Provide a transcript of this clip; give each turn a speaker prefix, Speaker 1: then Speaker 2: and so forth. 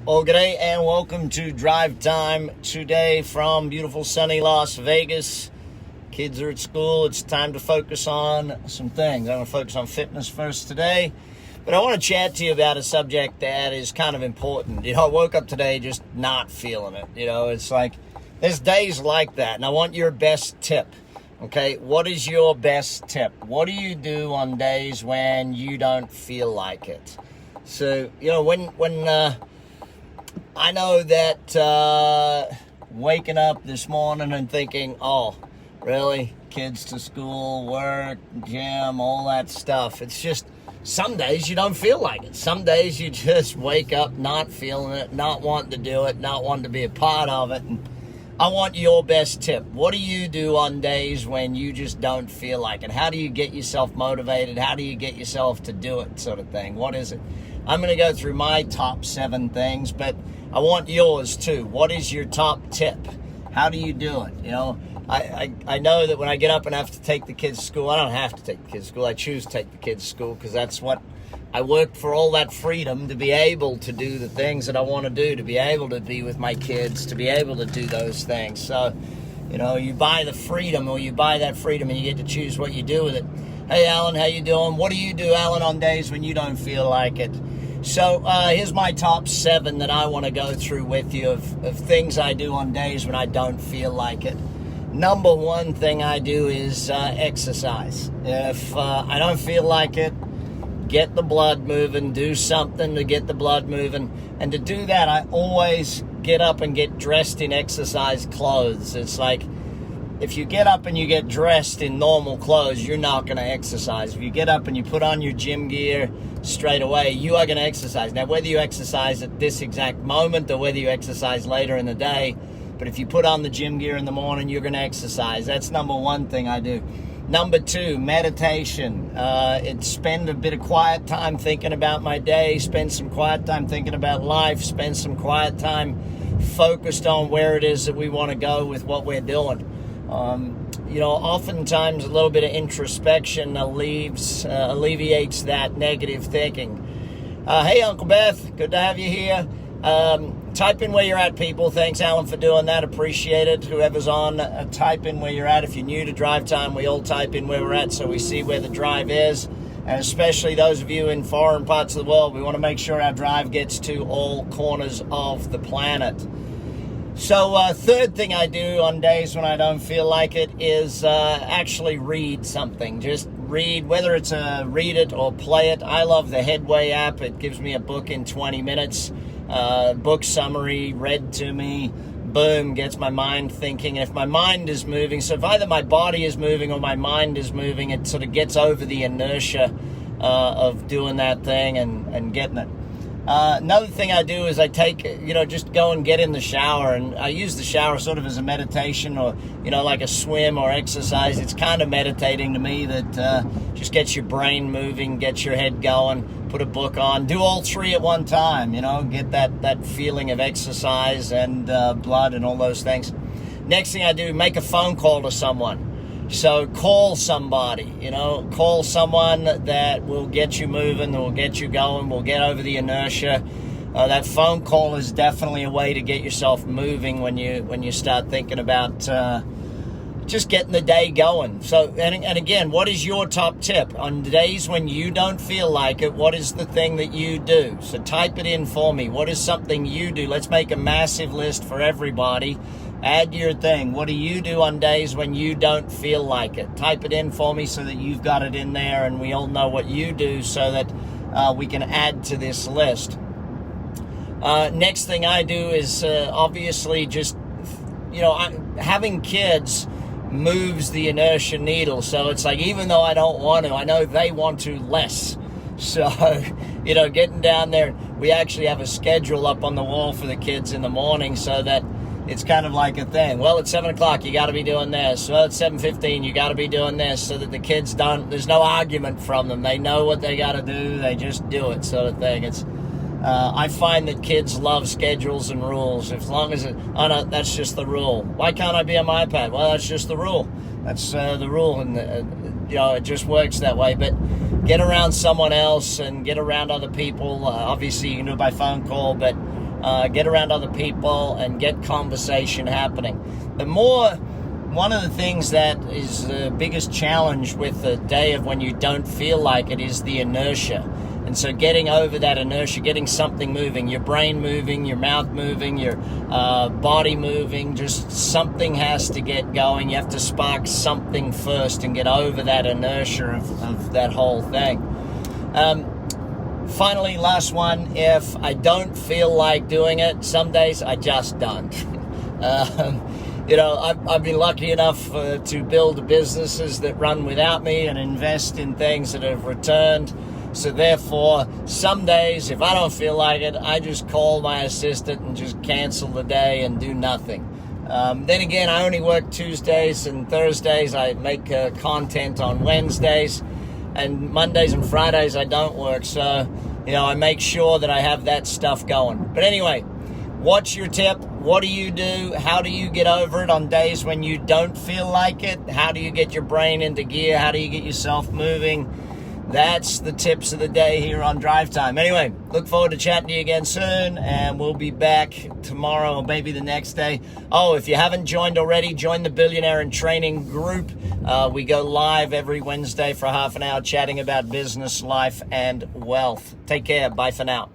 Speaker 1: Well, good day and welcome to Drive Time today from beautiful sunny Las Vegas. Kids are at school. It's time to focus on some things. I'm going to focus on fitness first today, but I want to chat to you about a subject that is kind of important. I woke up today just not feeling it. It's like there's days like that, and I want your best tip. Okay, what is your best tip? What do you do on days when you don't feel like it? So, when I know that waking up this morning and thinking, oh, really? Kids to school, work, gym, all that stuff. It's just some days you don't feel like it. Some days you just wake up not feeling it, not wanting to do it, not wanting to be a part of it. And I want your best tip. What do you do on days when you just don't feel like it? How do you get yourself motivated? How do you get yourself to do it, sort of thing? What is it? I'm going to go through my top 7 things, but I want yours too. What is your top tip? How do you do it? I know that when I get up and have to take the kids to school, I don't have to take the kids to school. I choose to take the kids to school because that's what I work for, all that freedom to be able to do the things that I want to do, to be able to be with my kids, to be able to do those things. So, you buy the freedom, or you buy that freedom and you get to choose what you do with it. Hey, Alan, how you doing? What do you do, Alan, on days when you don't feel like it? So here's my top 7 that I want to go through with you of things I do on days when I don't feel like it. Number 1 thing I do is exercise. If I don't feel like it, get the blood moving, do something to get the blood moving. And to do that, I always get up and get dressed in exercise clothes. It's like, if you get up and you get dressed in normal clothes, you're not going to exercise. If you get up and you put on your gym gear straight away, you are going to exercise. Now, whether you exercise at this exact moment or whether you exercise later in the day, but if you put on the gym gear in the morning, you're going to exercise. That's number 1 thing I do. Number 2, meditation. It's spend a bit of quiet time thinking about my day, spend some quiet time thinking about life, spend some quiet time focused on where it is that we want to go with what we're doing. Oftentimes a little bit of introspection alleviates that negative thinking. Hey, Uncle Beth, good to have you here. Type in where you're at, people. Thanks, Alan, for doing that. Appreciate it. Whoever's on, type in where you're at. If you're new to Drive Time, we all type in where we're at so we see where the drive is. And especially those of you in foreign parts of the world, we want to make sure our drive gets to all corners of the planet. So, 3rd thing I do on days when I don't feel like it is actually read something. Just read, whether it's read it or play it. I love the Headway app. It gives me a book in 20 minutes. Book summary read to me. Boom, gets my mind thinking. And if my mind is moving, so if either my body is moving or my mind is moving, it sort of gets over the inertia of doing that thing and getting it. Another thing I do is I take, just go and get in the shower, and I use the shower sort of as a meditation or, like a swim or exercise. It's kind of meditating to me that just gets your brain moving, gets your head going, put a book on, do all 3 at one time, get that feeling of exercise and blood and all those things. Next thing I do, make a phone call to someone. So call somebody, call someone that will get you moving, that will get you going, will get over the inertia. That phone call is definitely a way to get yourself moving when you start thinking about just getting the day going. So, and again, what is your top tip? On days when you don't feel like it, what is the thing that you do? So type it in for me. What is something you do? Let's make a massive list for everybody. Add your thing. What do you do on days when you don't feel like it? Type it in for me so that you've got it in there and we all know what you do so that we can add to this list. Next thing I do is obviously just, having kids moves the inertia needle. So it's like, even though I don't want to, I know they want to less. So, getting down there, we actually have a schedule up on the wall for the kids in the morning so that it's kind of like a thing. Well, at 7 o'clock, you got to be doing this. Well, at 7:15, you got to be doing this so that the kids there's no argument from them. They know what they got to do. They just do it, sort of thing. I find that kids love schedules and rules. As long as no, that's just the rule. Why can't I be on my iPad? Well, that's just the rule. That's the rule, and it just works that way. But get around someone else and get around other people. Obviously, you can do it by phone call, but get around other people, and get conversation happening. One of the things that is the biggest challenge with the day of when you don't feel like it is the inertia. And so getting over that inertia, getting something moving, your brain moving, your mouth moving, your body moving, just something has to get going. You have to spark something first and get over that inertia of that whole thing. Finally, last one, if I don't feel like doing it, some days I just don't. I've been lucky enough to build businesses that run without me and invest in things that have returned. So therefore, some days, if I don't feel like it, I just call my assistant and just cancel the day and do nothing. Then again, I only work Tuesdays and Thursdays. I make content on Wednesdays. And Mondays and Fridays I don't work. So, I make sure that I have that stuff going. But anyway, what's your tip? What do you do? How do you get over it on days when you don't feel like it? How do you get your brain into gear? How do you get yourself moving? That's the tips of the day here on Drive Time. Anyway, look forward to chatting to you again soon, and we'll be back tomorrow or maybe the next day. Oh, if you haven't joined already, join the Billionaire in Training group. We go live every Wednesday for half an hour chatting about business, life, and wealth. Take care. Bye for now.